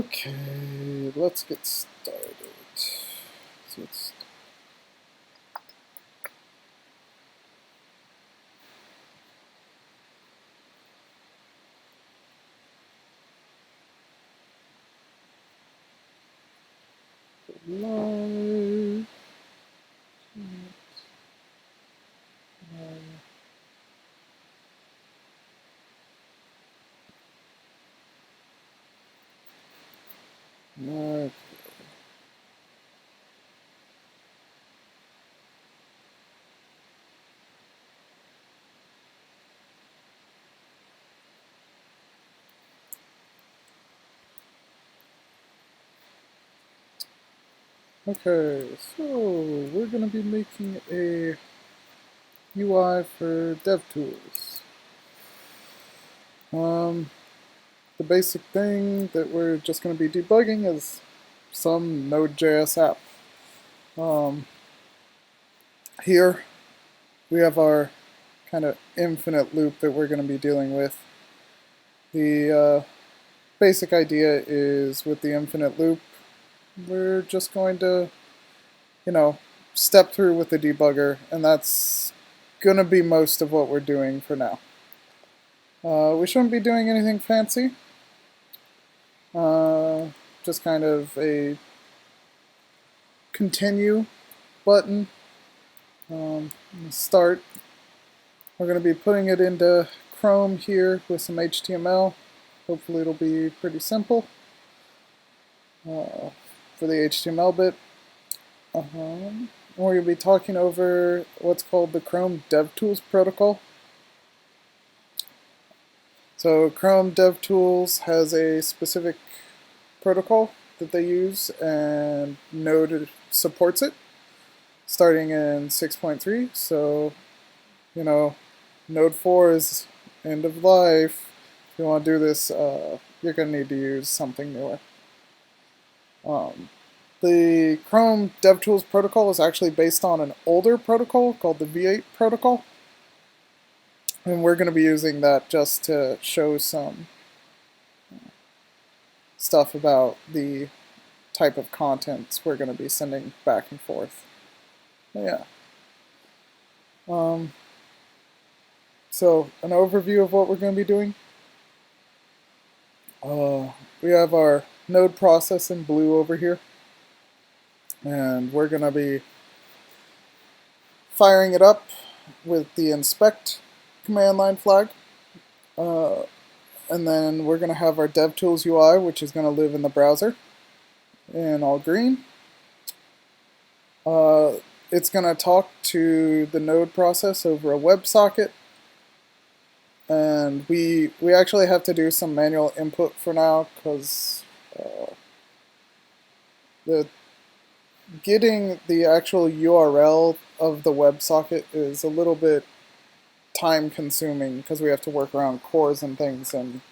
Okay, let's get started. So it's live. Live. Okay, so we're going to be making a UI for Devtools. The basic thing that we're just going to be debugging is some Node.js app. Here we have our kind of infinite loop that we're going to be dealing with. The basic idea is with the infinite loop, we're just going to, step through with the debugger, and that's going to be most of what we're doing for now. We shouldn't be doing anything fancy. Just kind of a continue button. Start. We're going to be putting it into Chrome here with some HTML. Hopefully it'll be pretty simple for the HTML bit. We're going to be talking over what's called the Chrome Devtools protocol. So Chrome Devtools has a specific protocol that they use, and Node supports it starting in 6.3. So, Node 4 is end of life. If you want to do this, you're going to need to use something newer. The Chrome Devtools protocol is actually based on an older protocol called the V8 protocol. And we're going to be using that just to show some stuff about the type of contents we're going to be sending back and forth. But yeah. So an overview of what we're going to be doing. We have our node process in blue over here. And we're going to be firing it up with the inspect command line flag. And then we're going to have our Devtools UI, which is going to live in the browser in all green. It's going to talk to the node process over a WebSocket. And we actually have to do some manual input for now, because getting the actual URL of the WebSocket is a little bit time consuming, because we have to work around cores and things in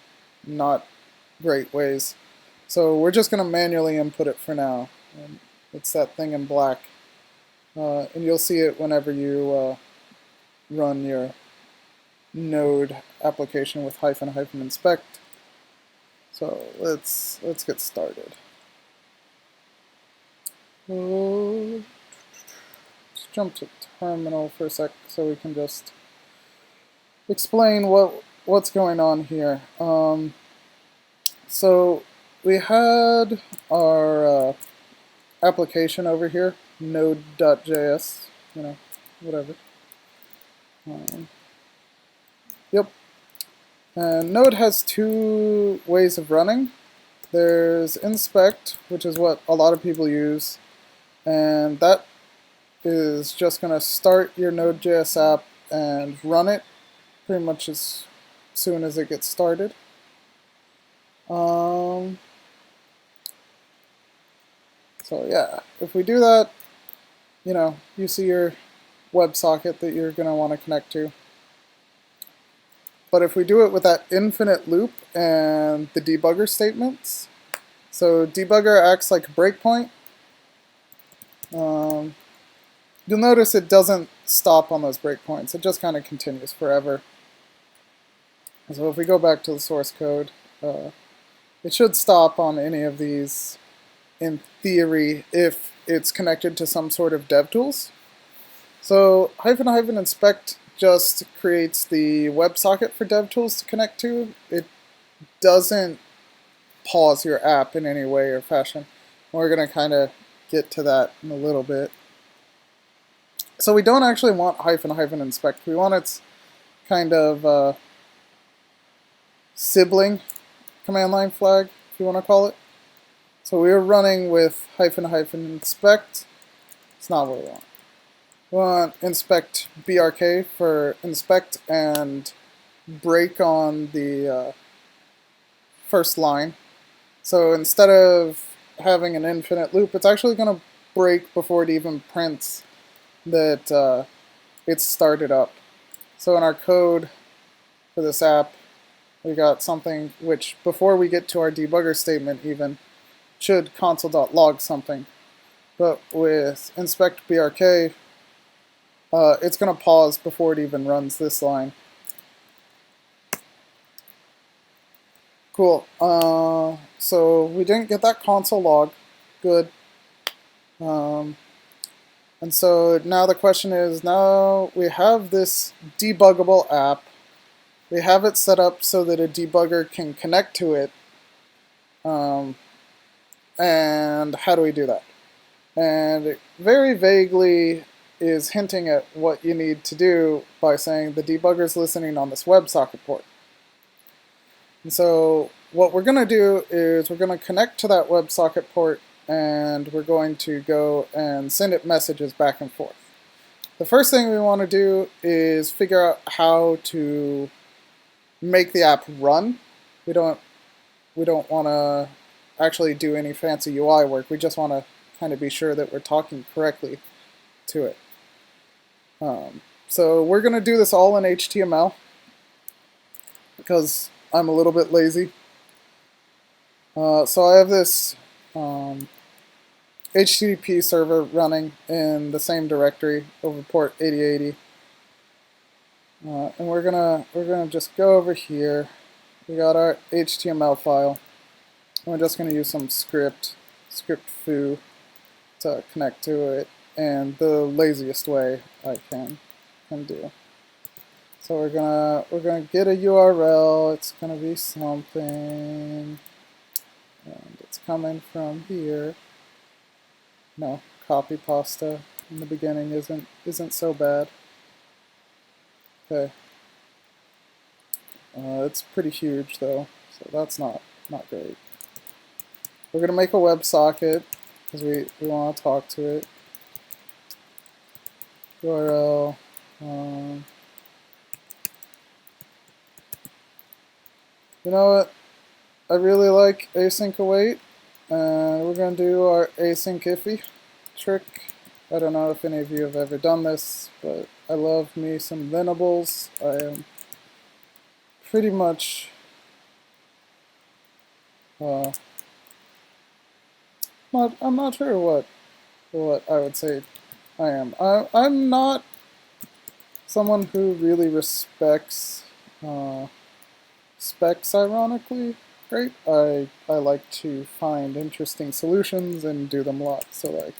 not great ways. So we're just going to manually input it for now. And it's that thing in black. And you'll see it whenever you run your node application with -- inspect. So let's get started. Let's jump to terminal for a sec so we can just explain what's going on here. So we had our application over here, node.js, whatever. Yep. And Node has two ways of running. There's inspect, which is what a lot of people use, and that is just going to start your Node.js app and run it pretty much as soon as it gets started. So yeah, if we do that, you see your WebSocket that you're going to want to connect to. But if we do it with that infinite loop and the debugger statements, so debugger acts like a breakpoint. You'll notice it doesn't stop on those breakpoints. It just kind of continues forever. So if we go back to the source code, It should stop on any of these in theory if it's connected to some sort of Devtools. So -- inspect just creates the WebSocket for Devtools to connect to. It doesn't pause your app in any way or fashion. We're going to kind of get to that in a little bit. So we don't actually want -- inspect. We want its kind of sibling command line flag, if you want to call it. So we're running with -- inspect. It's not what we want. We want inspect brk for inspect and break on the first line. So instead of having an infinite loop, it's actually going to break before it even prints that it's started up. So in our code for this app, we got something which, before we get to our debugger statement even, should console.log something. But with inspect brk, it's going to pause before it even runs this line. Cool. So we didn't get that console log. Good. And so now the question is, now we have this debuggable app. We have it set up so that a debugger can connect to it. And how do we do that? And it very vaguely is hinting at what you need to do by saying the debugger is listening on this WebSocket port. And so what we're going to do is we're going to connect to that WebSocket port, and we're going to go and send it messages back and forth. The first thing we want to do is figure out how to make the app run. We don't want to actually do any fancy UI work. We just want to kind of be sure that we're talking correctly to it. So we're going to do this all in HTML because I'm a little bit lazy. So I have this HTTP server running in the same directory over port 8080. And we're gonna just go over here. We got our HTML file. And we're just gonna use some script foo to connect to it, and the laziest way I can do. So we're gonna get a URL. It's gonna be something, and it's coming from here. No, copy pasta in the beginning isn't so bad. Okay. It's pretty huge though, so that's not great. We're gonna make a WebSocket because we want to talk to it. URL. You know what? I really like async await, and we're going to do our async iffy trick. I don't know if any of you have ever done this, but I love me some Venables. I am pretty much I'm not sure what I would say I am. I'm not someone who really respects specs, ironically. Great. I like to find interesting solutions and do them live. So like,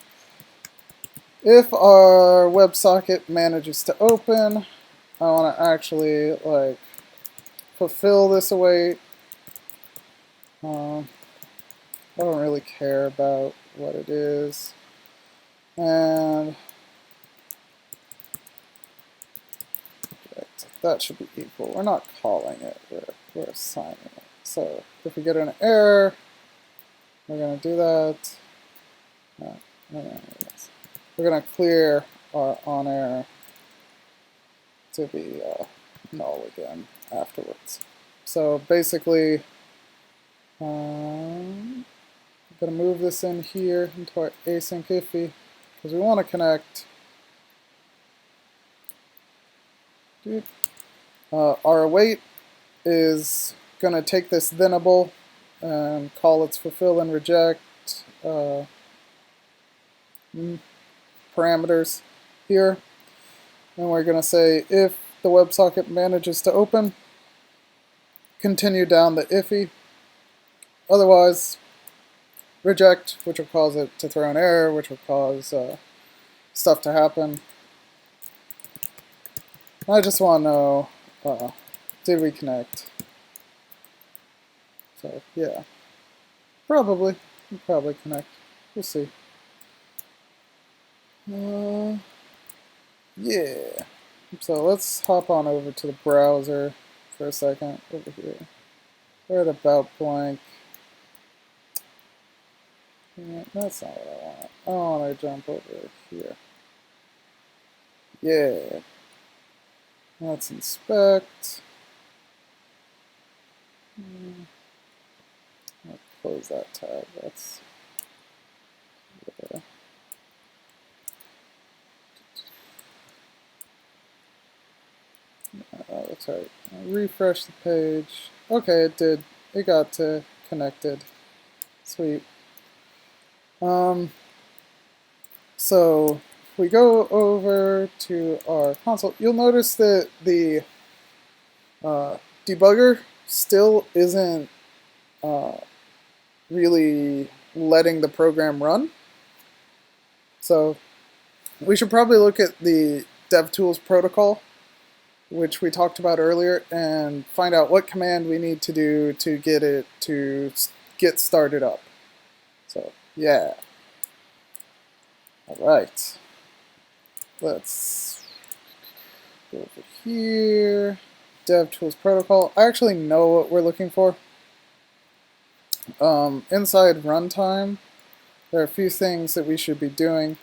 if our WebSocket manages to open, I want to actually like fulfill this await. I don't really care about what it is, and that should be equal. We're not calling it. We're assigning it. So if we get an error, we're going to do that. We're going to clear our on error to be null again afterwards. So basically, I'm going to move this in here into our async iffy because we want to connect. Our await is going to take this thenable and call its fulfill and reject parameters here. And we're going to say if the WebSocket manages to open, continue down the iffy, otherwise, reject, which will cause it to throw an error, which will cause stuff to happen. I just want to know, did we connect? So, yeah. Probably. We'll probably connect. We'll see. Yeah. So let's hop on over to the browser for a second over here. We're at about blank. Yeah, that's not what I want. I want to jump over here. Yeah. Let's inspect. I'll close that tab. That's yeah. That's right. I'll refresh the page. Okay, it did. It got connected. Sweet. So if we go over to our console, you'll notice that the debugger still isn't really letting the program run. So we should probably look at the Devtools protocol, which we talked about earlier, and find out what command we need to do to get it to get started up. So yeah. Alright. Let's go over here. Devtools protocol. I actually know what we're looking for. Inside runtime, there are a few things that we should be doing.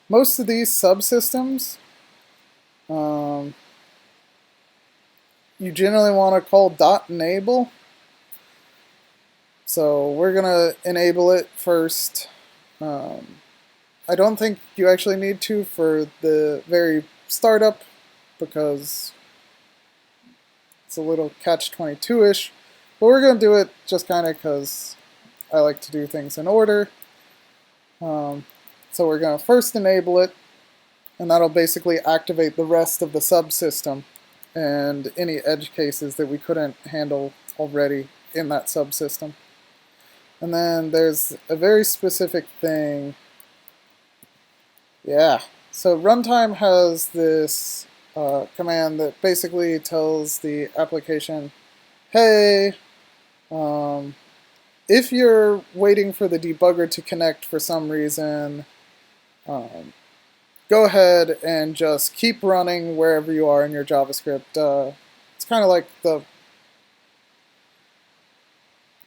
Most of these subsystems, you generally want to call .enable. So we're going to enable it first. I don't think you actually need to for the very startup because it's a little catch-22-ish. But we're going to do it just kind of because I like to do things in order. So we're going to first enable it, and that'll basically activate the rest of the subsystem and any edge cases that we couldn't handle already in that subsystem. And then there's a very specific thing. Yeah, so runtime has this command that basically tells the application, hey, if you're waiting for the debugger to connect for some reason, go ahead and just keep running wherever you are in your JavaScript. It's kind of like the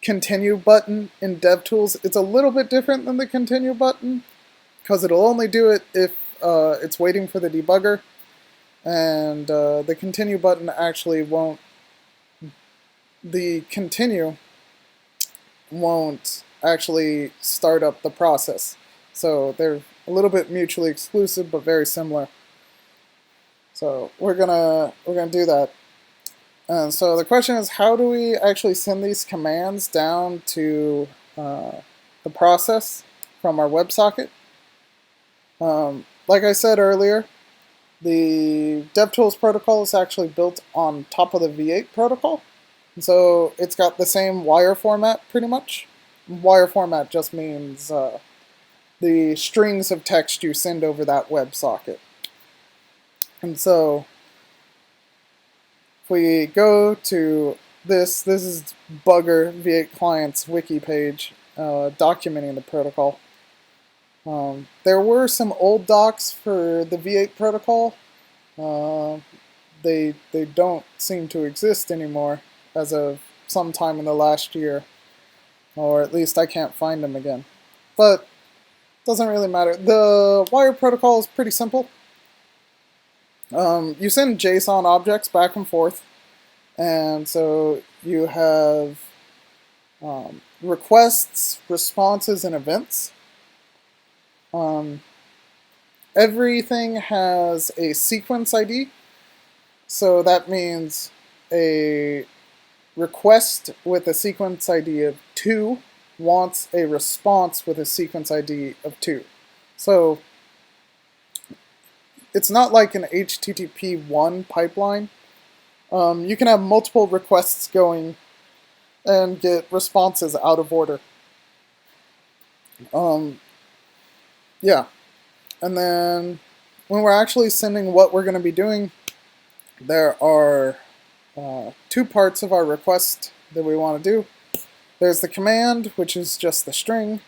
continue button in Devtools. It's a little bit different than the continue button because it'll only do it if it's waiting for the debugger, and the continue button actually won't. The continue won't actually start up the process. So they're a little bit mutually exclusive, but very similar. So we're gonna do that. And so the question is, how do we actually send these commands down to the process from our WebSocket? Like I said earlier, the DevTools protocol is actually built on top of the V8 protocol. And so it's got the same wire format, pretty much. Wire format just means the strings of text you send over that WebSocket. And so if we go to this is Bugger V8 Client's wiki page documenting the protocol. There were some old docs for the V8 protocol. They don't seem to exist anymore as of sometime in the last year, or at least I can't find them again. But doesn't really matter. The wire protocol is pretty simple. You send JSON objects back and forth, and so you have requests, responses, and events. Everything has a sequence ID, so that means a request with a sequence ID of 2 wants a response with a sequence ID of 2. So it's not like an HTTP 1 pipeline. You can have multiple requests going and get responses out of order. Yeah. And then when we're actually sending what we're going to be doing, there are two parts of our request that we want to do. There's the command, which is just the string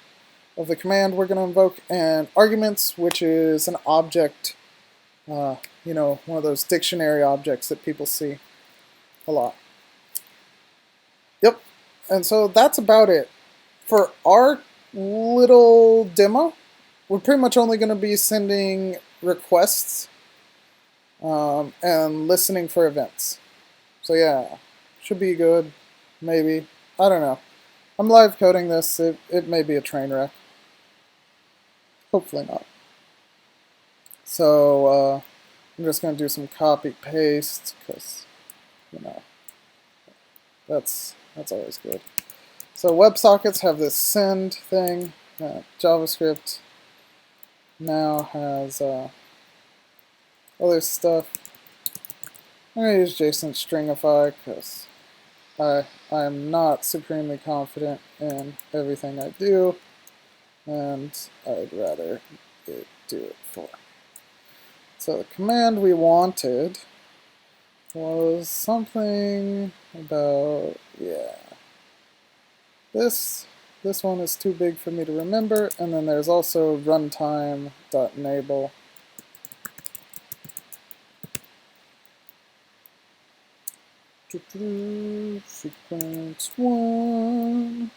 of the command we're going to invoke, and arguments, which is an object, you know, one of those dictionary objects that people see a lot. Yep. And so that's about it. For our little demo, we're pretty much only going to be sending requests and listening for events. So yeah, should be good, maybe. I don't know. I'm live coding this. It may be a train wreck. Hopefully not. So I'm just going to do some copy paste because, you know, that's always good. So WebSockets have this send thing. JavaScript now has other stuff. I'm going to use JSON stringify because I'm not supremely confident in everything I do, and I'd rather it do it for. So the command we wanted was something about, yeah, this one is too big for me to remember, and then there's also runtime.enable. Sequence 1.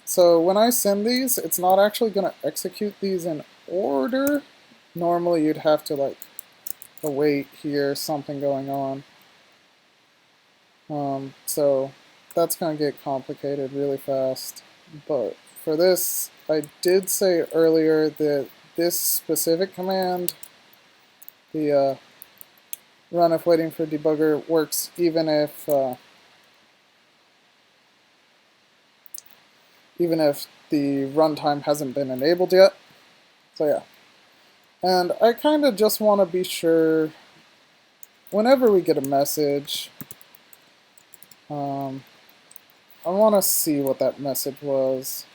So when I send these, it's not actually going to execute these in order. Normally you'd have to like await here, something going on. So that's going to get complicated really fast. But for this, I did say earlier that this specific command, the run if waiting for debugger, works even if the runtime hasn't been enabled yet. So yeah. And I kind of just want to be sure whenever we get a message, I want to see what that message was.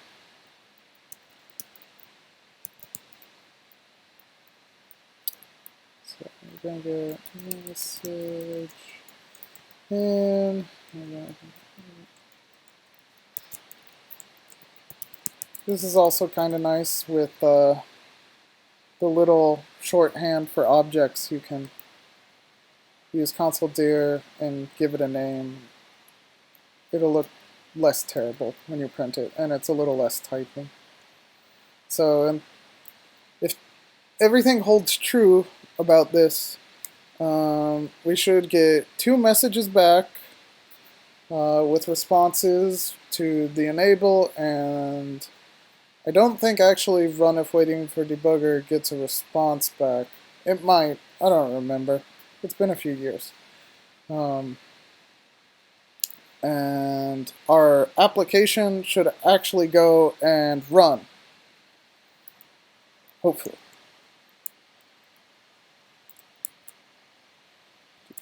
So I'm going to get message in. This is also kind of nice with the little shorthand for objects. You can use console dir and give it a name. It'll look less terrible when you print it, and it's a little less typing. So if everything holds true about this, we should get 2 messages back with responses to the enable, and I don't think actually run if waiting for debugger gets a response back. It might, I don't remember. It's been a few years. And our application should actually go and run. Hopefully.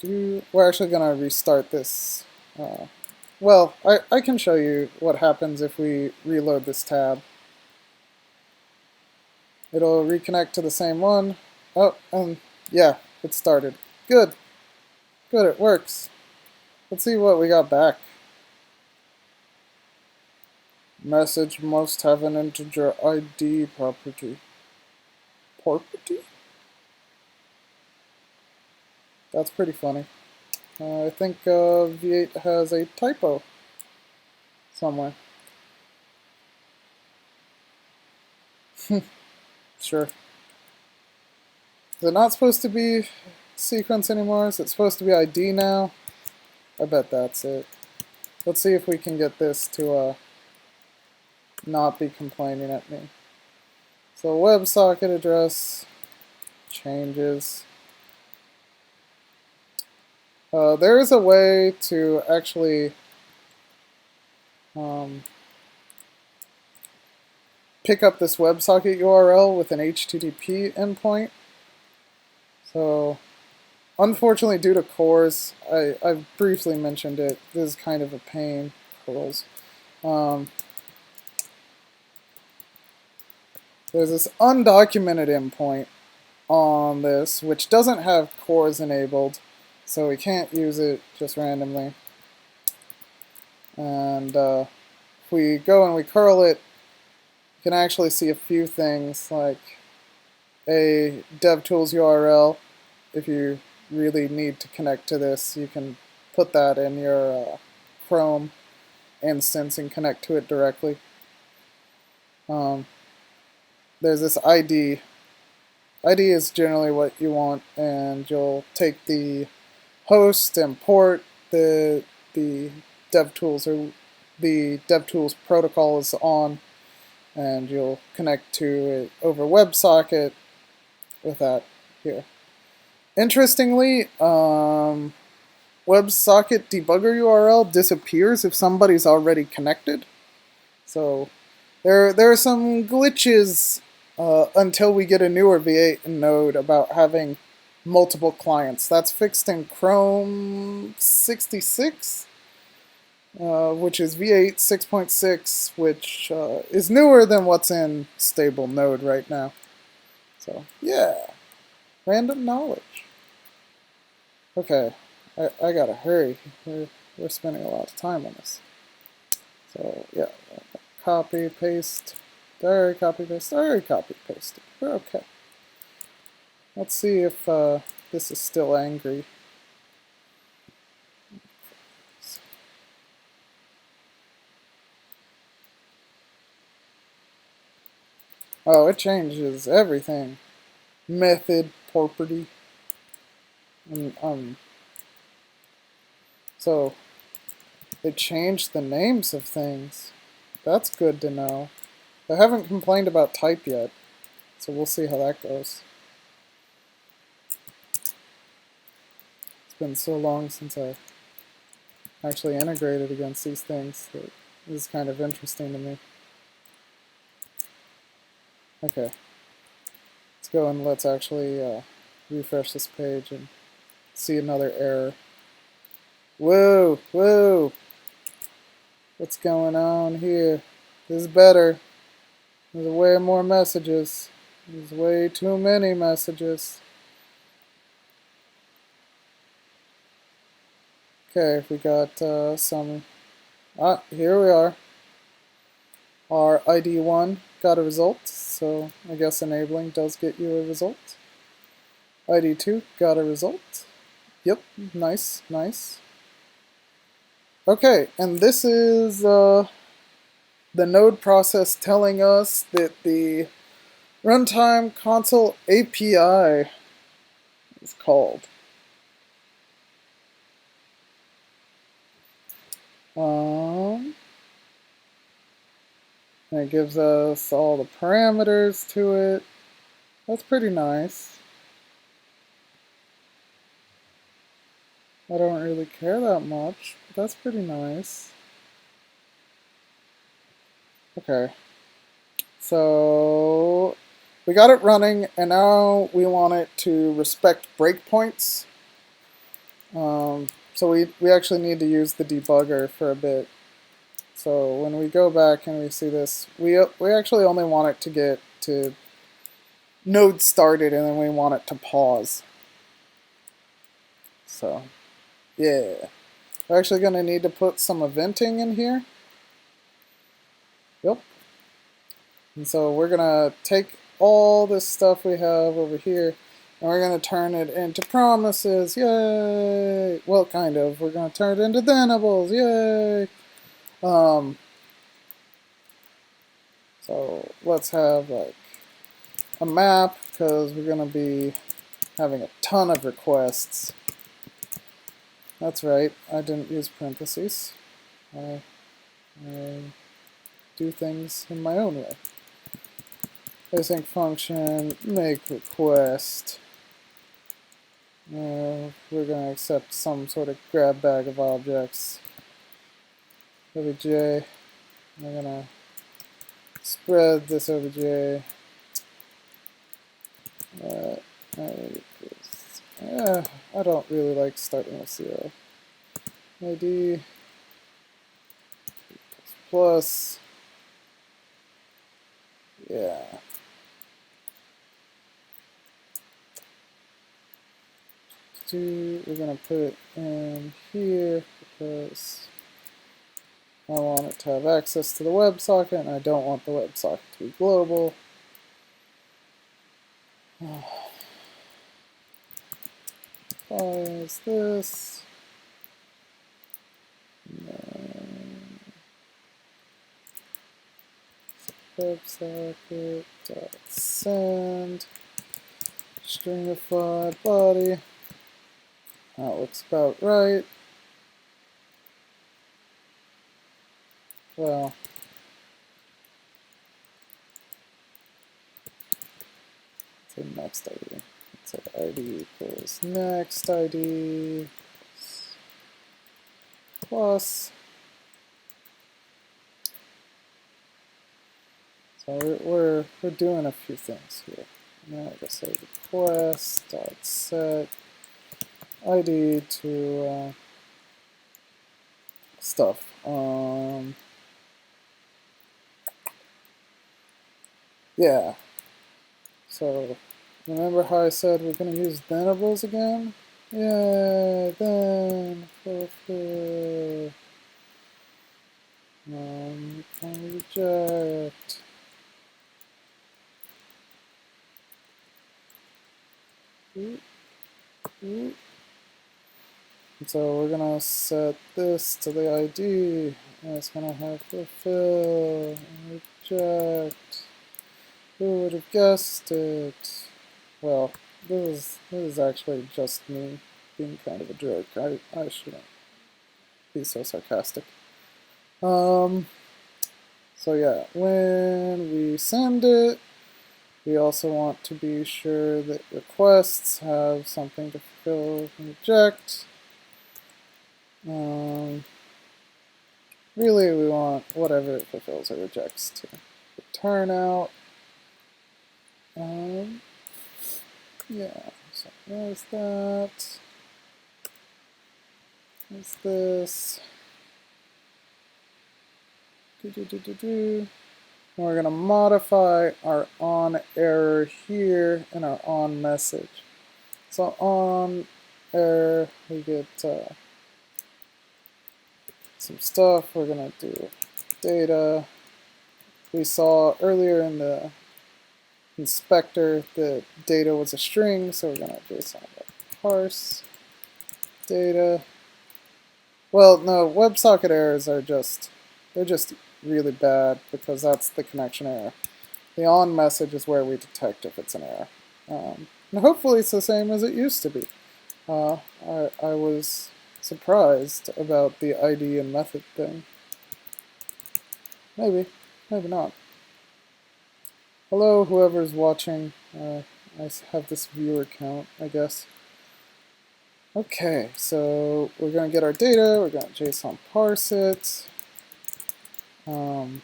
We're actually going to restart this. Well, I can show you what happens if we reload this tab. It'll reconnect to the same one. Oh, and yeah, it started. Good. Good, it works. Let's see what we got back. Message must have an integer ID property. Property? That's pretty funny. I think V8 has a typo somewhere. Sure. Is it not supposed to be sequence anymore? Is it supposed to be ID now? I bet that's it. Let's see if we can get this to not be complaining at me. So WebSocket address changes. There is a way to actually pick up this WebSocket URL with an HTTP endpoint. So Unfortunately, due to cores, I've briefly mentioned it. This is kind of a pain. Curls. There's this undocumented endpoint on this, which doesn't have cores enabled, so we can't use it just randomly. And if we go and we curl it, you can actually see a few things, like a Devtools URL. If you really need to connect to this, you can put that in your Chrome instance and connect to it directly. There's this ID. ID is generally what you want, and you'll take the host and port the Devtools, or the Devtools protocol is on, and you'll connect to it over WebSocket with that here. Interestingly, WebSocket debugger URL disappears if somebody's already connected. So there are some glitches until we get a newer V8 node about having multiple clients. That's fixed in Chrome 66, which is V8 6.6, which is newer than what's in stable node right now. So yeah, random knowledge. Okay, I gotta hurry. We're spending a lot of time on this. So yeah, copy, paste, there, copy, paste, there, copy, paste. We're okay. Let's see if this is still angry. Oh, it changes everything. Method, property. And, so it changed the names of things. That's good to know. I haven't complained about type yet, so we'll see how that goes. It's been so long since I actually integrated against these things that this is kind of interesting to me. Okay, let's go and let's actually refresh this page and see another error. Whoa, whoa! What's going on here? This is better. There's way more messages. There's way too many messages. Okay, we got some... Ah, here we are. Our ID1 got a result, so I guess enabling does get you a result. ID2 got a result. Yep, nice, nice. Okay, and this is the node process telling us that the runtime console API is called. And it gives us all the parameters to it. That's pretty nice. I don't really care that much, but that's pretty nice. Okay. So we got it running, and now we want it to respect breakpoints. So we actually need to use the debugger for a bit. So when we go back and we see this, we actually only want it to get to node started, and then we want it to pause. So yeah, we're actually going to need to put some eventing in here. Yep. And so we're going to take all this stuff we have over here, and we're going to turn it into promises. Yay! Well, kind of. We're going to turn it into thenibles. Yay! So let's have like a map, because we're going to be having a ton of requests. That's right, I didn't use parentheses. I do things in my own way. Async function, make request. We're going to accept some sort of grab bag of objects. OBJ, we're going to spread this OBJ. I don't really like starting with 0. ID plus, yeah. We're gonna put it in here because I want it to have access to the WebSocket, and I don't want the WebSocket to be global. Is this? WebSocket dot send stringify body. That looks about right. Well, say next ID. So ID equals next ID plus. So we're doing a few things here. Now I guess I request dot set ID to stuff. Yeah. So remember how I said we're going to use thenibles again? Yeah, then fulfill. Reject. And so we're gonna set this to the ID, and it's gonna have fulfill and reject. Who would have guessed it? Well, this is actually just me being kind of a jerk. I shouldn't be so sarcastic. So yeah, when we send it, we also want to be sure that requests have something to fulfill and reject. Really, we want whatever it fulfills or rejects to return out. Yeah, so there's that. There's this. We're going to modify our on error here and our on message. So on error, we get some stuff. We're going to do data. We saw earlier in the inspector that data was a string, so we're going to JSON parse data. Well, no, WebSocket errors are they're just really bad because that's the connection error. The on message is where we detect if it's an error. And hopefully it's the same as it used to be. I was surprised about the ID and method thing. Maybe not. Hello, whoever's watching. I have this viewer count, I guess. Okay, so we're going to get our data, we're going to JSON parse it. And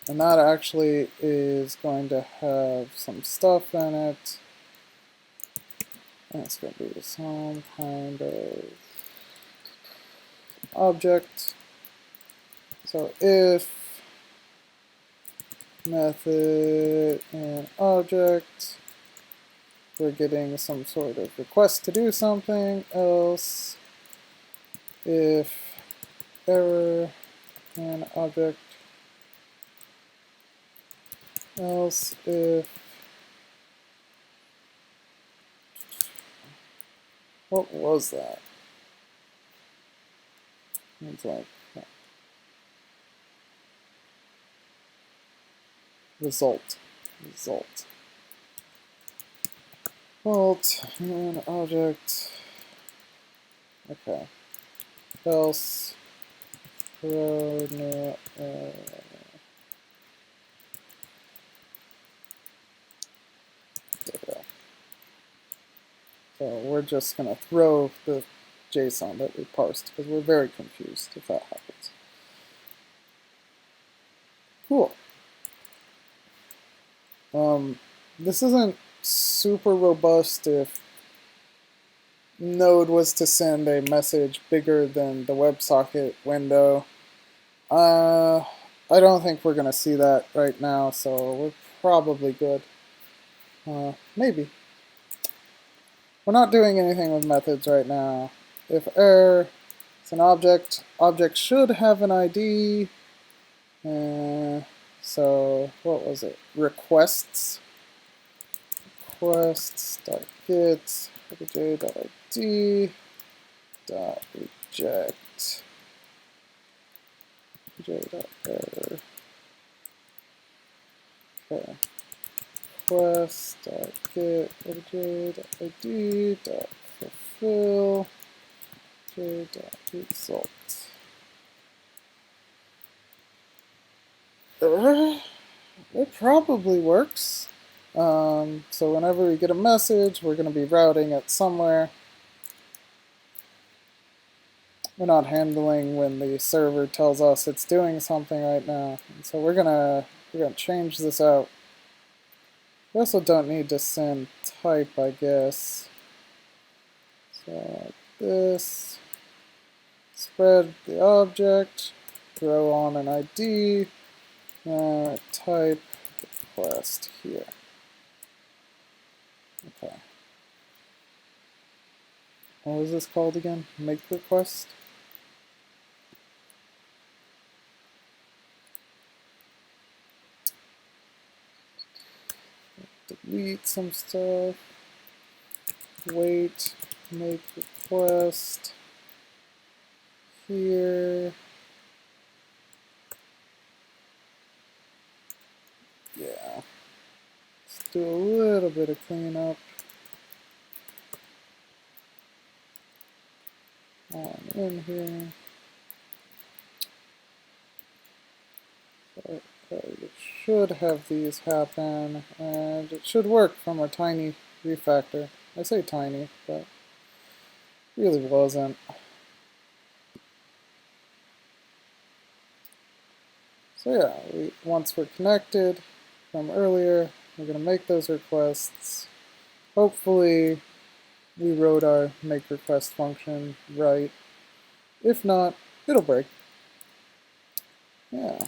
that actually is going to have some stuff in it. And it's going to be some kind of object. So if method and object, we're getting some sort of request to do something, else if error and object, else if, what was that? It's like result and object. Okay, else row new data. So we're just going to throw the JSON that we parsed because we're very confused if that happens. Cool. This isn't super robust if Node was to send a message bigger than the WebSocket window. I don't think we're going to see that right now, so we're probably good. Maybe. We're not doing anything with methods right now. If error, it's an object. Object should have an ID. So what was it? Requests. Requests.get j.id .reject j.error. Okay. Request.get j.id.fulfill j.result. It probably works. So whenever we get a message, we're going to be routing it somewhere. We're not handling when the server tells us it's doing something right now. And so we're gonna change this out. We also don't need to send type, I guess. So like this. Spread the object, throw on an ID, type request here. Okay. What was this called again? Make request? Delete some stuff. Wait, make request. Here. Yeah. Let's do a little bit of cleanup. On in here. So, it should have these happen, and it should work from a tiny refactor. I say tiny, but really wasn't. So yeah, once we're connected from earlier, we're going to make those requests. Hopefully we wrote our make request function right. If not, it'll break. Yeah.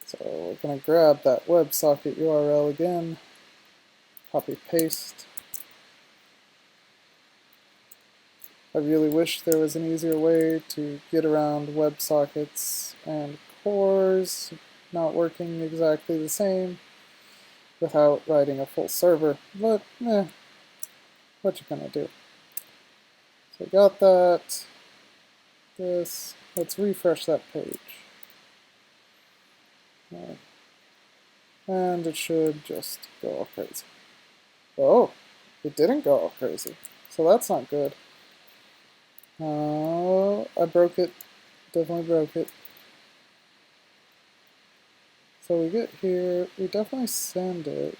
So we're going to grab that WebSocket URL again, copy paste. I really wish there was an easier way to get around WebSockets and cores not working exactly the same without writing a full server, but what you gonna do? So I got that, this, let's refresh that page. And it should just go all crazy. Oh, it didn't go all crazy, so that's not good. I broke it, definitely broke it. So we get here, we definitely send it.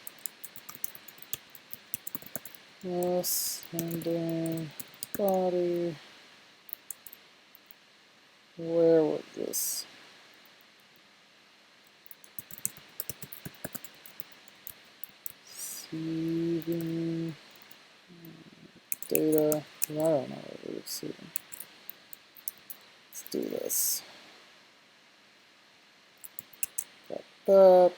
Sending body. Where was this? Receiving data. I don't know what we're receiving. Let's do this. Got that.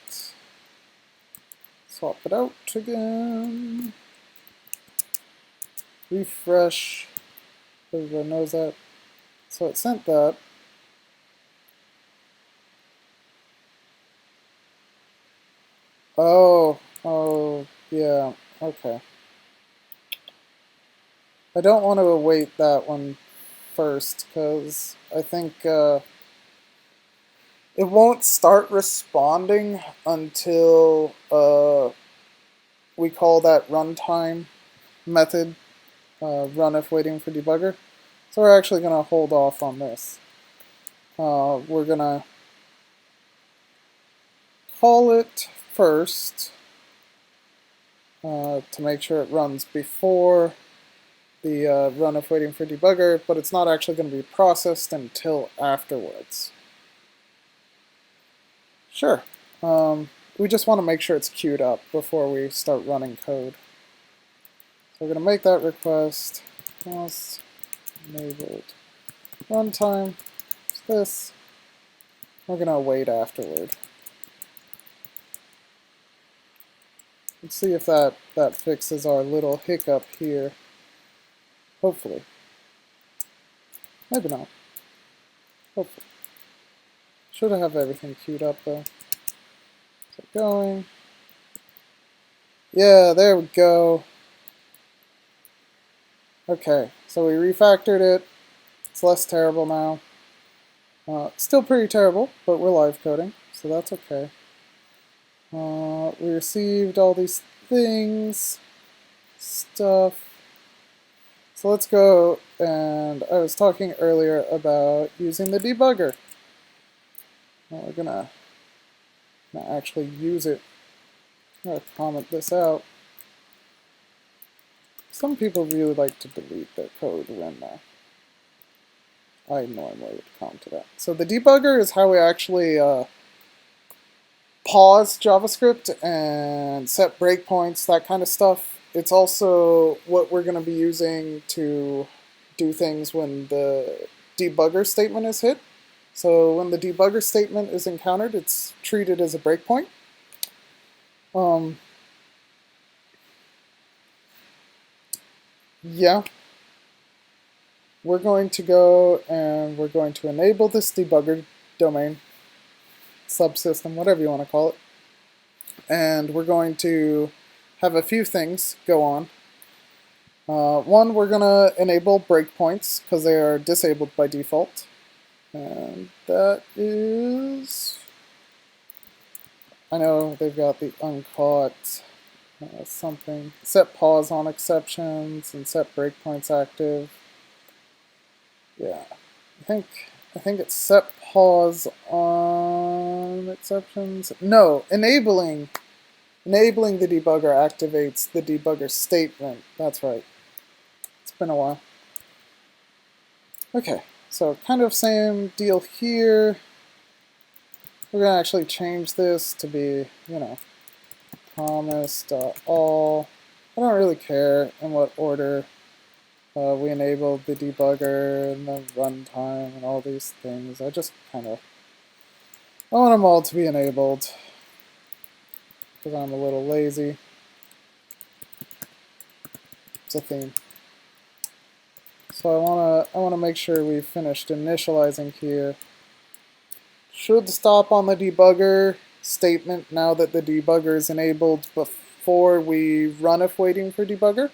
Swap it out again. Refresh. Everybody knows that. So it sent that. Oh, yeah, okay. I don't want to await that one first, because I think it won't start responding until we call that runtime method, run if waiting for debugger. So we're actually going to hold off on this. We're going to call it first to make sure it runs before the run if waiting for debugger, but it's not actually going to be processed until afterwards. Sure. we just want to make sure it's queued up before we start running code. So we're going to make that request. Pause enabled runtime. It's this. We're going to wait afterward. Let's see if that fixes our little hiccup here. Hopefully. Maybe not. Hopefully. Should have everything queued up though. So going. Yeah, there we go. Okay, so we refactored it. It's less terrible now. Still pretty terrible, but we're live coding, so that's okay. We received all these stuff. So let's go, and I was talking earlier about using the debugger. Well, we're gonna actually use it. I'm gonna comment this out. Some people really like to delete their code when I normally would comment to that. So the debugger is how we actually pause JavaScript and set breakpoints, that kind of stuff. It's also what we're going to be using to do things when the debugger statement is hit. So when the debugger statement is encountered, it's treated as a breakpoint. Yeah. We're going to go and we're going to enable this debugger domain, subsystem, whatever you want to call it. And we're going to have a few things go on. One, we're going to enable breakpoints because they are disabled by default. And that is... I know they've got the uncaught something. Set pause on exceptions and set breakpoints active. Yeah, I think it's set pause on exceptions. No, enabling the debugger activates the debugger statement. That's right. It's been a while. Okay, so kind of same deal here. We're gonna actually change this to be, promise.all. I don't really care in what order. We enabled the debugger and the runtime and all these things. I just I want them all to be enabled because I'm a little lazy. It's a theme. So I wanna make sure we've finished initializing here. Should stop on the debugger statement now that the debugger is enabled before we run if waiting for debugger.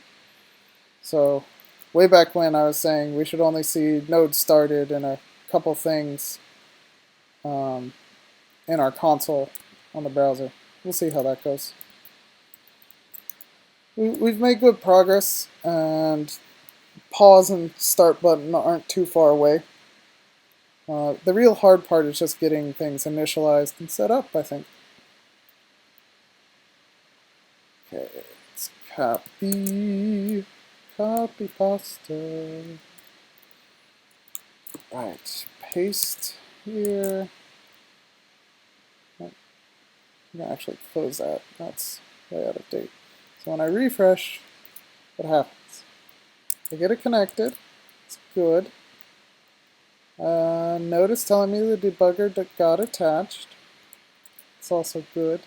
So way back when I was saying we should only see node started and a couple things in our console on the browser. We'll see how that goes. We've made good progress, and pause and start button aren't too far away. The real hard part is just getting things initialized and set up, I think. Okay, let's copy pasta. Right, paste here. I'm gonna actually close that. That's way out of date. So when I refresh, what happens? I get it connected. It's good. Notice telling me the debugger that got attached. It's also good.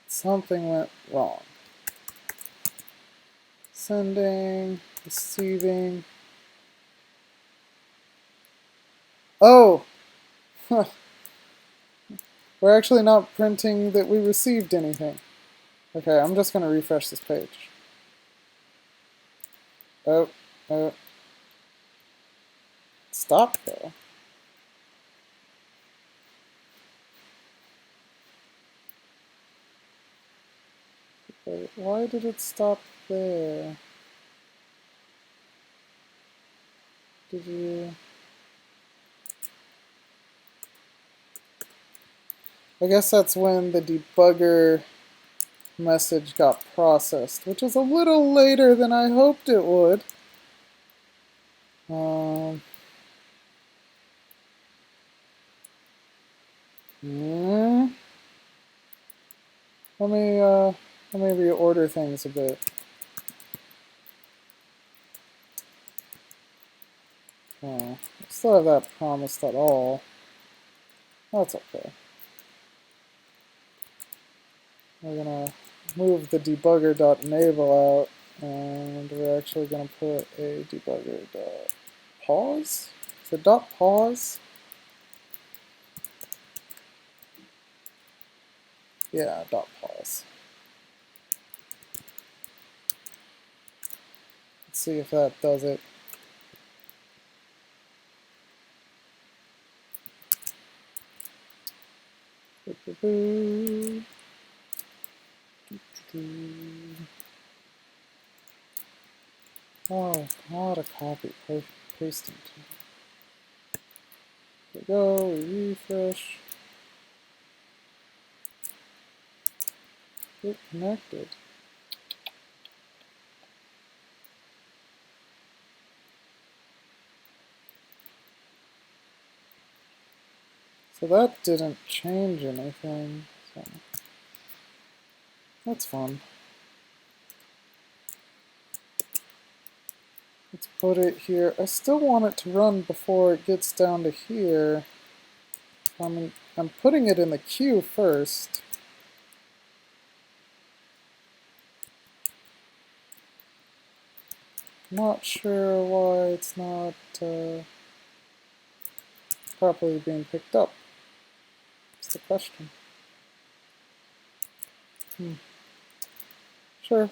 Something went wrong. Sending, receiving. Oh! Huh. We're actually not printing that we received anything. Okay, I'm just going to refresh this page. Oh. Stop though. Wait, why did it stop there? Did you... I guess that's when the debugger message got processed, which is a little later than I hoped it would. let me reorder things a bit. Oh, I still have that promised at all. That's okay. We're gonna move the debugger.enable out, and we're actually gonna put a debugger.pause. Is it .pause? Yeah, .pause. Let's see if that does it. Oh, not a copy. Pasting. There we go. We refresh. Get connected. So that didn't change anything. So that's fun. Let's put it here. I still want it to run before it gets down to here. I'm putting it in the queue first. Not sure why it's not properly being picked up. That's the question. Sure.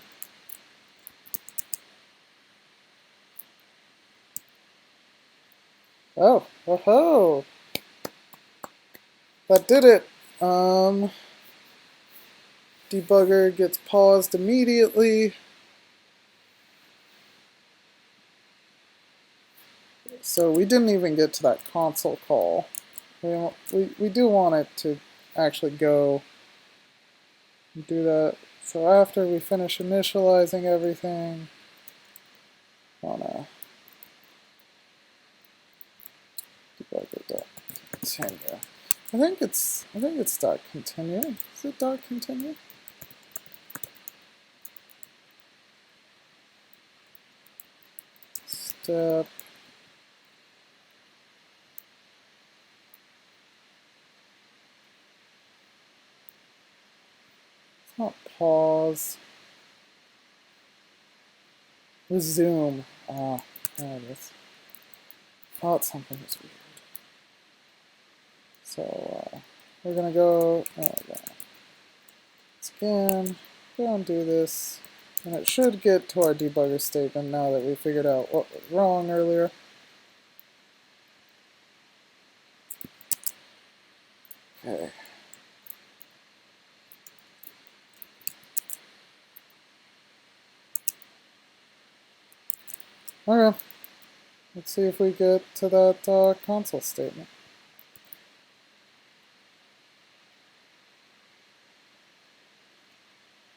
Oh, oh-ho! That did it! Debugger gets paused immediately. So we didn't even get to that console call. We do want it to actually go and do that. So after we finish initializing everything, wanna debugger.continue. I think it's .continue. Is it .continue? Step. It's not pause. Resume. Ah, there it is. Thought something was weird. So we're gonna go. Again, go and do this. And it should get to our debugger statement now that we figured out what was wrong earlier. Okay. Okay. Let's see if we get to that console statement.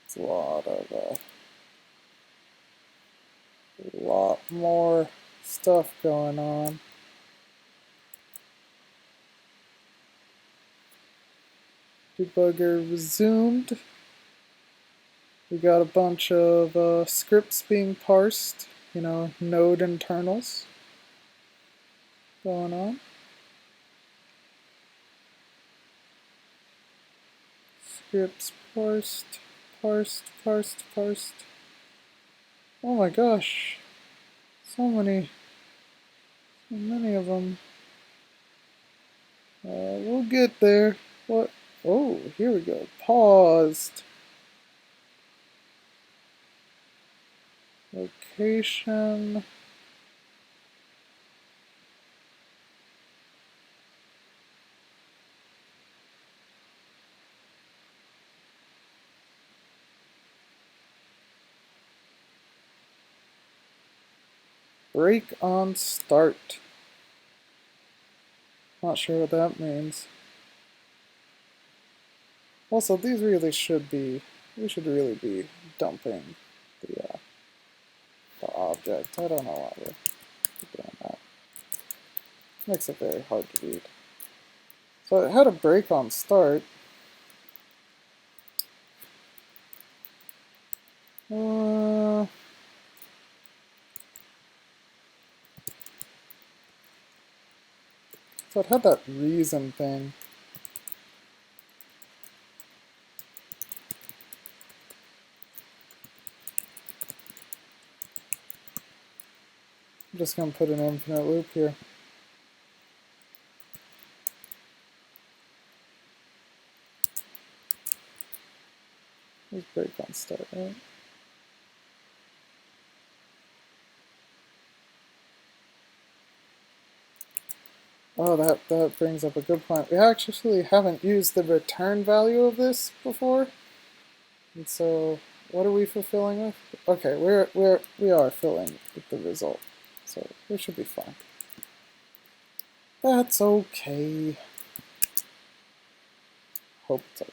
It's a lot more stuff going on. Debugger resumed. We got a bunch of scripts being parsed, you know, node internals going on. Scripts parsed. Oh my gosh. So many of them. We'll get there. What? Oh, here we go. Paused. Location. Break on start. Not sure what that means. Also, these really should be, we should really be dumping the object. I don't know why we're doing that. Makes it very hard to read. So it had a break on start. So it had that reason thing. I'm just going to put an infinite loop here. Let's break on start, right? Oh, that brings up a good point. We actually haven't used the return value of this before. And so what are we fulfilling with? Okay, we are filling with the result. So we should be fine. That's okay. Hope it's okay.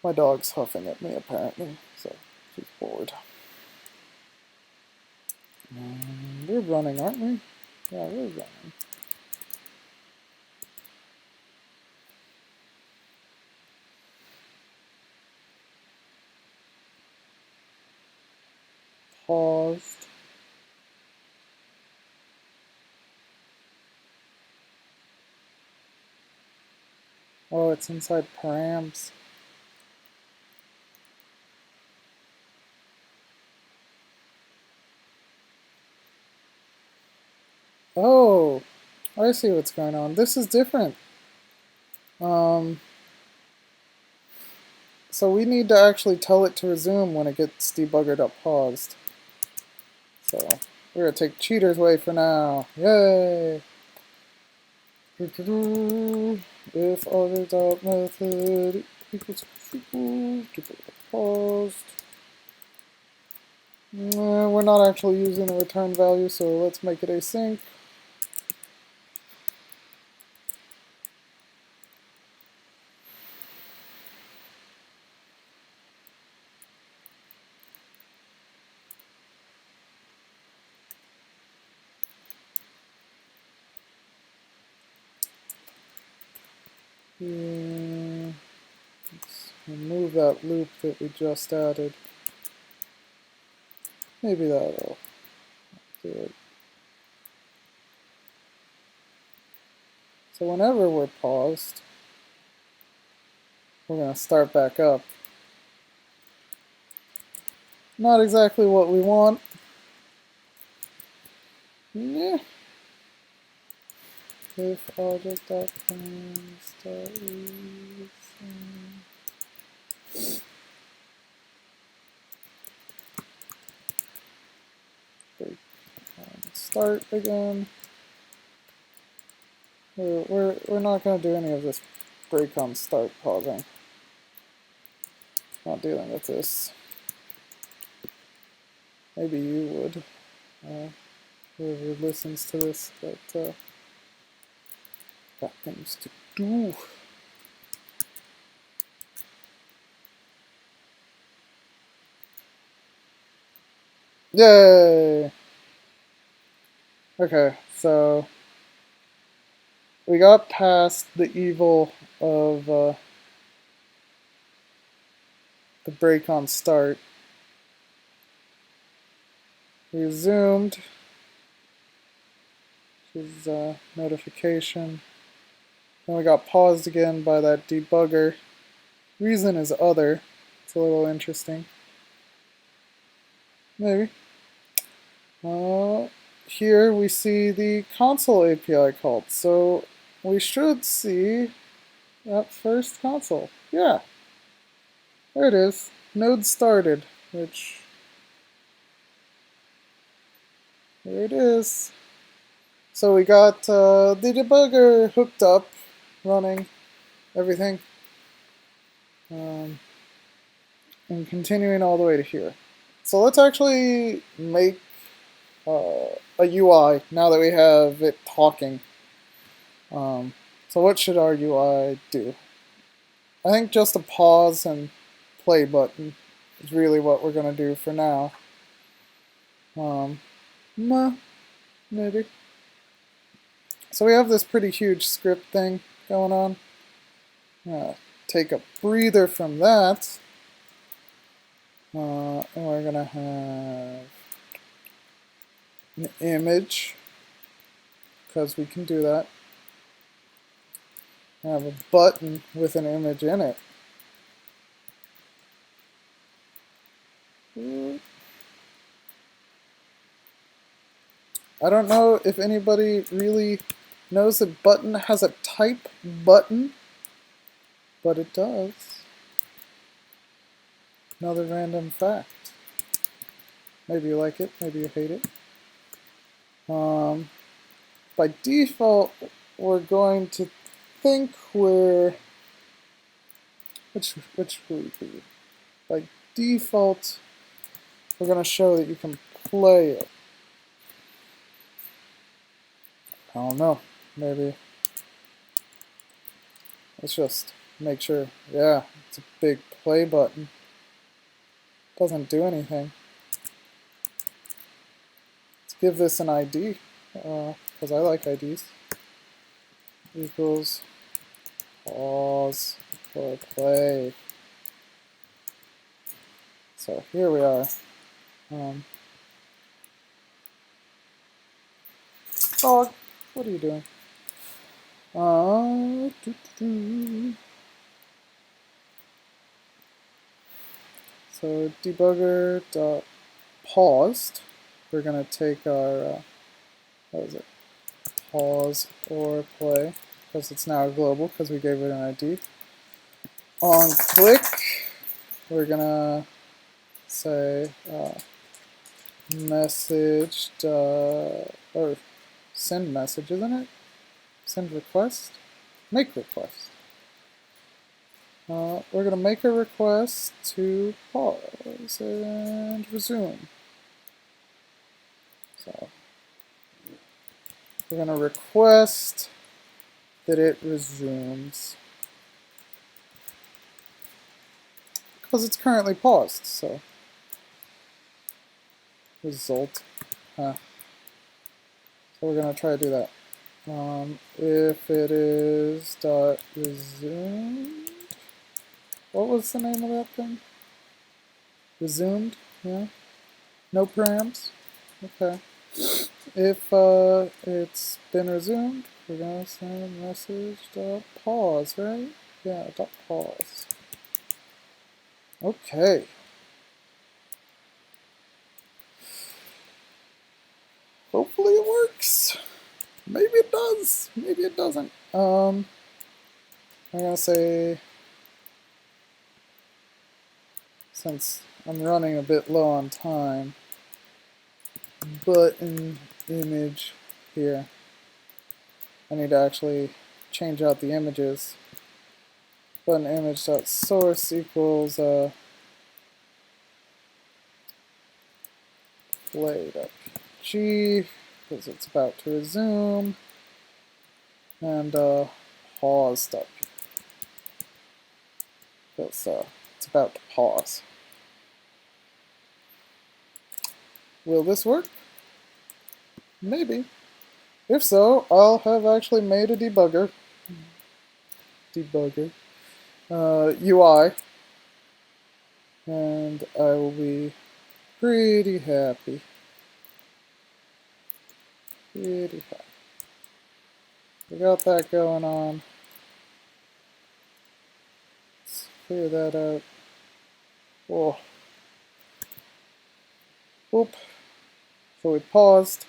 My dog's huffing at me apparently, so she's bored. We're running, aren't we? Yeah, we're running. Paused. Oh, it's inside params. Oh, I see what's going on. This is different. So we need to actually tell it to resume when it gets debuggered up paused. So we're going to take cheater's way for now. Yay! If other dot method equals paused. We're not actually using the return value, so let's make it async. Yeah. Let's remove that loop that we just added. Maybe that'll do it. So whenever we're paused, we're going to start back up. Not exactly what we want. Yeah. If object.claims.reason. Start again. We're not going to do any of this break on start pausing. Not dealing with this. Maybe you would. Whoever listens to this, but got things to do. Yay! Okay, so we got past the evil of the break on start. We resumed, which is notification. Then we got paused again by that debugger. Reason is other. It's a little interesting. Maybe. Here we see the console API called, so we should see that first console. Yeah, there it is. Node started, which, there it is. So we got the debugger hooked up, running, everything, and continuing all the way to here. So let's actually make a UI now that we have it talking. So what should our UI do? I think just a pause and play button is really what we're going to do for now. Maybe. So we have this pretty huge script thing going on. Take a breather from that. And we're going to have an image, because we can do that. I have a button with an image in it. I don't know if anybody really knows that button has a type button, but it does. Another random fact. Maybe you like it, maybe you hate it. By default, we're going to think we're... Which would be? By default, we're going to show that you can play it. I don't know, maybe. Let's just make sure. Yeah, it's a big play button. Doesn't do anything. Let's give this an ID, because I like IDs. Equals pause for play. So here we are. Dog, what are you doing? So debugger.paused. We're going to take our, what is it? Pause or play, because it's now global because we gave it an ID. On click, we're going to say message, or send message, isn't it? Send request? Make request. We're going to make a request to pause and resume. So we're going to request that it resumes because it's currently paused. So result. So we're going to try to do that. If it is .resumed, what was the name of that thing? Resumed? Yeah. No params? Okay. If it's been resumed, we're going to send a message .pause, right? Yeah, .pause. Okay. Hopefully it works. Maybe it does. Maybe it doesn't. I'm going to say, since I'm running a bit low on time, button image here. I need to actually change out the images. Button image.source equals play.png because it's about to resume, and pause.png because it's about to pause. Will this work? Maybe. If so, I'll have actually made a debugger UI, and I will be pretty happy. Pretty happy. We got that going on. Let's clear that out. Oh. Oop. So we paused.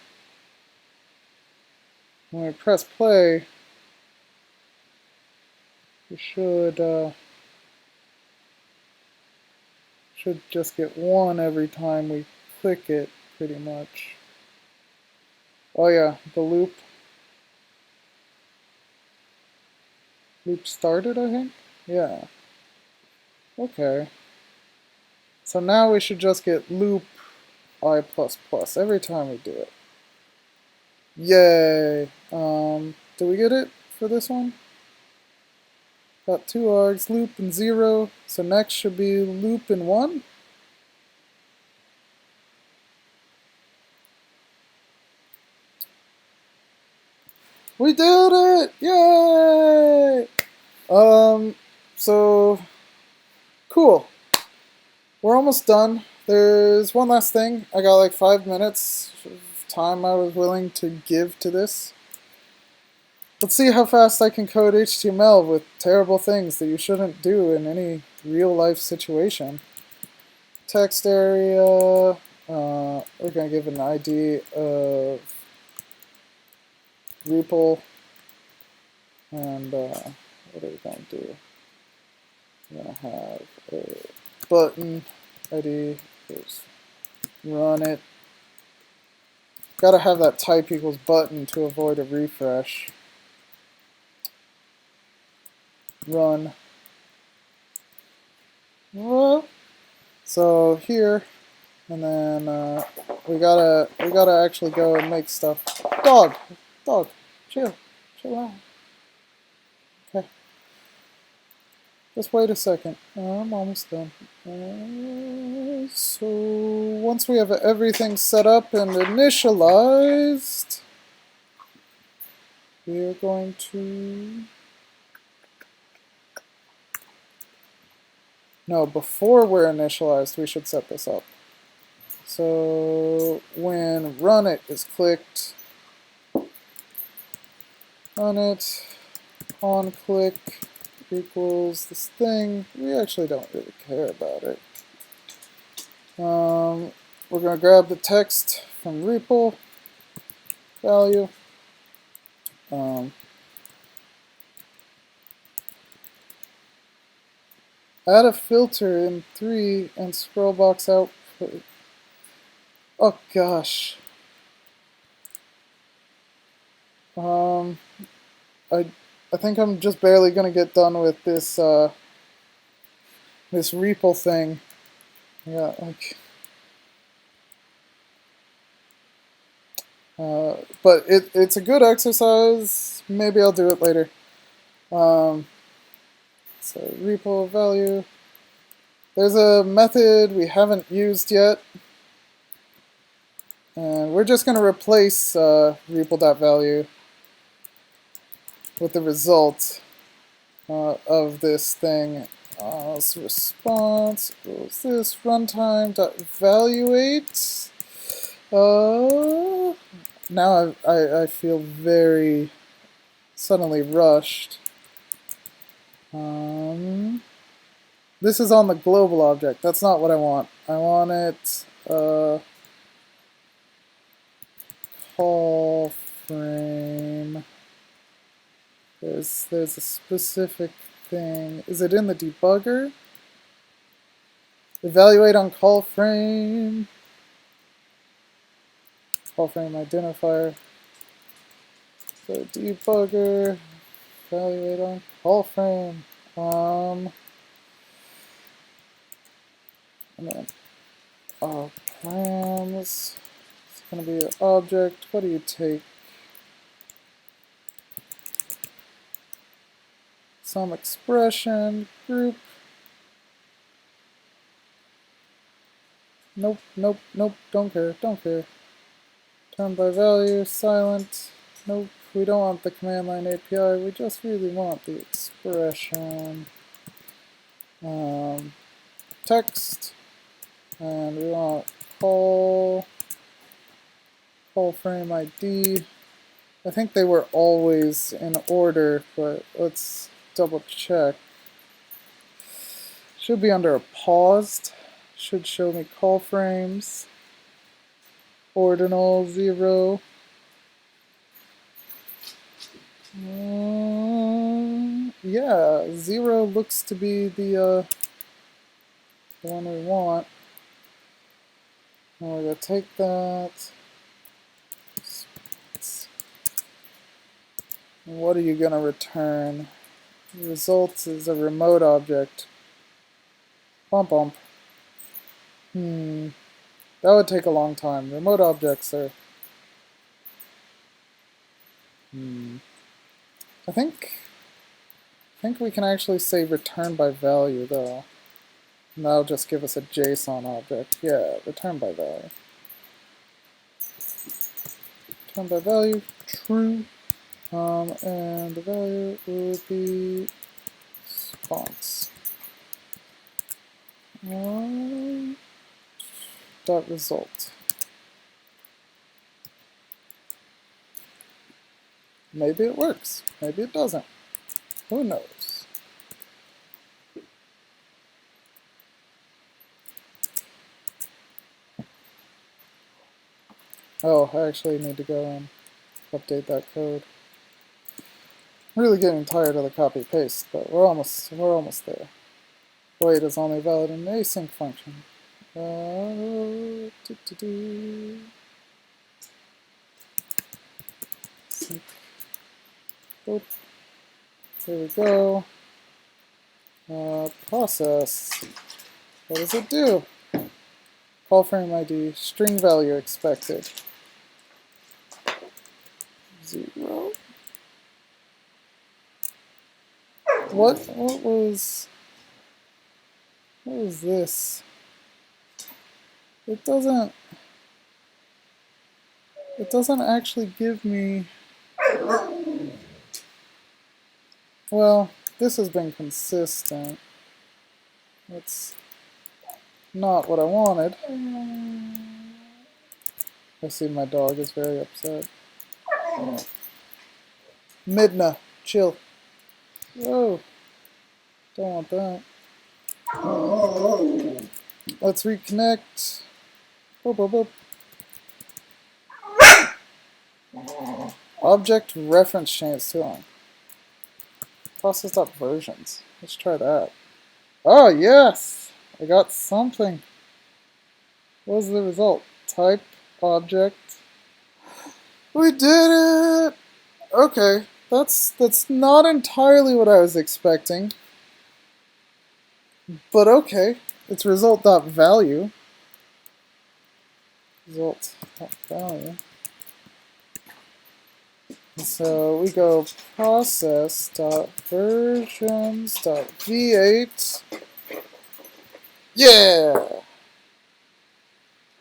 When we press play, we should just get one every time we click it, pretty much. Oh yeah, the loop started, I think? Yeah. Okay. So now we should just get loop I++ every time we do it. Yay! Do we get it for this one? Got 2 args, loop and 0. So next should be loop and 1. We did it! Yay! So cool. We're almost done. There's one last thing. I got like 5 minutes time I was willing to give to this. Let's see how fast I can code HTML with terrible things that you shouldn't do in any real-life situation. Text area, we're going to give an ID of REPL, and what are we going to do? We're going to have a button ID, just run it. Got to have that type equals button to avoid a refresh. Run. So here, and then we gotta actually go and make stuff. Dog, chill out. Okay, just wait a second. I'm almost done. So once we have everything set up and initialized, we are going to. No, before we're initialized, we should set this up. So when run it is clicked, run it, on click equals this thing. We actually don't really care about it. We're going to grab the text from REPL value. Add a filter in 3 and scroll box output. Oh gosh. I think I'm just barely gonna get done with this this REPL thing. Yeah, like. But it's a good exercise. Maybe I'll do it later. So REPL value. There's a method we haven't used yet. And we're just going to replace REPL.value with the result of this thing. So response equals this runtime.evaluate. Now I feel very suddenly rushed. This is on the global object. That's not what I want. I want it call frame. There's a specific thing. Is it in the debugger? Evaluate on call frame. Call frame identifier. So debugger. Evaluate on call frame. And then params. It's going to be an object. What do you take? Some expression group. Nope. Don't care. Turn by value, silent. Nope. We don't want the command line API. We just really want the expression. Text. And we want call frame ID. I think they were always in order, but let's double check. Should be under a paused. Should show me call frames. Ordinal 0. Yeah, 0 looks to be the one we want. Now we're going to take that. What are you going to return? The result is a remote object. Bump. That would take a long time. Remote objects are... I think we can actually say return by value, though. And that'll just give us a JSON object. Yeah, return by value. Return by value, true. And the value will be response. Dot result. Maybe it works. Maybe it doesn't. Who knows? Oh, I actually need to go and update that code. I'm really getting tired of the copy paste, but we're almost there. Void is only valid in an async function. Sync. Oop. Here we go. Process. What does it do? Call frame ID, string value expected. 0. What was this? It doesn't actually give me. Well, this has been consistent. That's not what I wanted. I see my dog is very upset. Midna, chill. Whoa. Don't want that. Let's reconnect. Boop, boop, boop. Object reference change too long. Process.versions. Let's try that. Oh, yes! I got something. What was the result? Type object. We did it! Okay, that's not entirely what I was expecting. But okay, it's result.value. Result.value. So we go process.versions.v8. Yeah!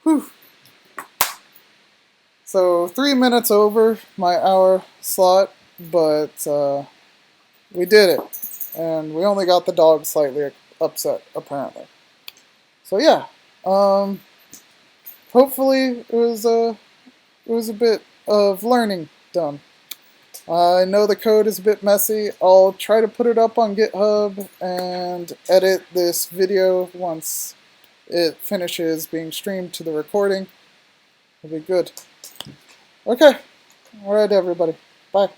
Whew. So 3 minutes over my hour slot, but we did it. And we only got the dog slightly upset, apparently. So yeah, hopefully it was a bit of learning done. I know the code is a bit messy. I'll try to put it up on GitHub and edit this video once it finishes being streamed to the recording. It'll be good. Okay. Alright, everybody. Bye.